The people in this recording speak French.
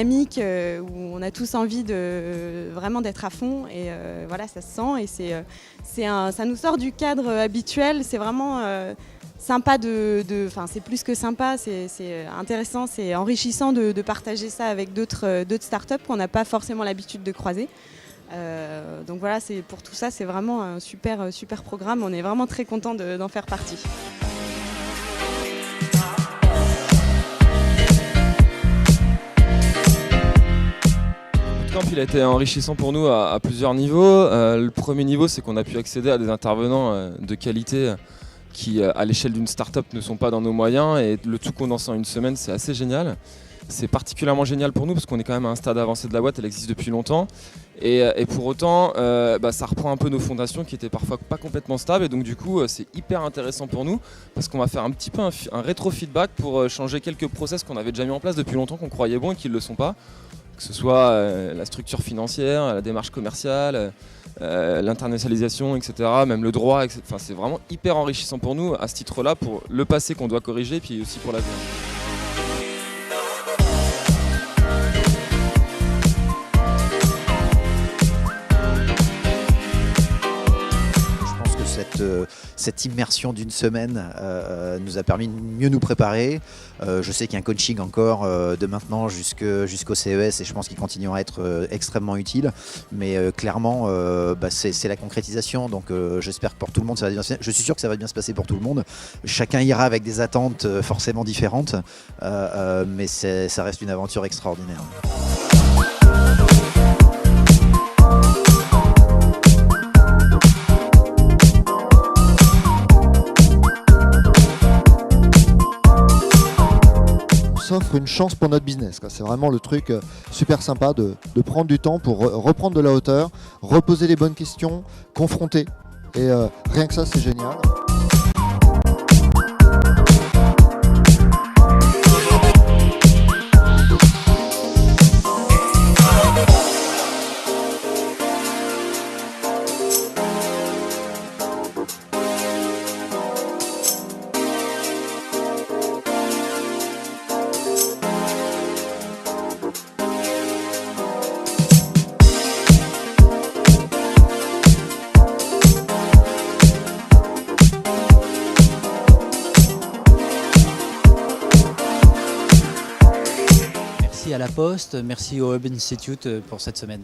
dynamique où on a tous envie vraiment d'être à fond et voilà, ça se sent et ça nous sort du cadre habituel. C'est vraiment sympa c'est plus que sympa, c'est intéressant, c'est enrichissant de partager ça avec d'autres startups qu'on n'a pas forcément l'habitude de croiser. Donc voilà, pour tout ça, c'est vraiment un super programme. On est vraiment très content d'en faire partie. Le camp, il a été enrichissant pour nous à plusieurs niveaux. Le premier niveau, c'est qu'on a pu accéder à des intervenants de qualité qui, à l'échelle d'une start-up, ne sont pas dans nos moyens, et le tout condensé en une semaine, c'est assez génial. C'est particulièrement génial pour nous parce qu'on est quand même à un stade avancé de la boîte, elle existe depuis longtemps. Et pour autant, ça reprend un peu nos fondations qui étaient parfois pas complètement stables. Et donc du coup, c'est hyper intéressant pour nous parce qu'on va faire un petit peu un rétro-feedback pour changer quelques process qu'on avait déjà mis en place depuis longtemps, qu'on croyait bons et qui ne le sont pas. Que ce soit la structure financière, la démarche commerciale, l'internationalisation, etc., même le droit, etc. Enfin, c'est vraiment hyper enrichissant pour nous à ce titre-là, pour le passé qu'on doit corriger, puis aussi pour l'avenir. Cette immersion d'une semaine nous a permis de mieux nous préparer. Je sais qu'il y a un coaching encore de maintenant jusqu'au CES et je pense qu'il continuera à être extrêmement utile. Mais clairement, c'est la concrétisation. Donc j'espère que pour tout le monde, ça va bien se passer. Je suis sûr que ça va bien se passer pour tout le monde. Chacun ira avec des attentes forcément différentes, mais ça reste une aventure extraordinaire. Offre une chance pour notre business. C'est vraiment le truc super sympa de prendre du temps pour reprendre de la hauteur, reposer les bonnes questions, confronter. Et rien que ça, c'est génial. Merci à La Poste, merci au Hub Institute pour cette semaine.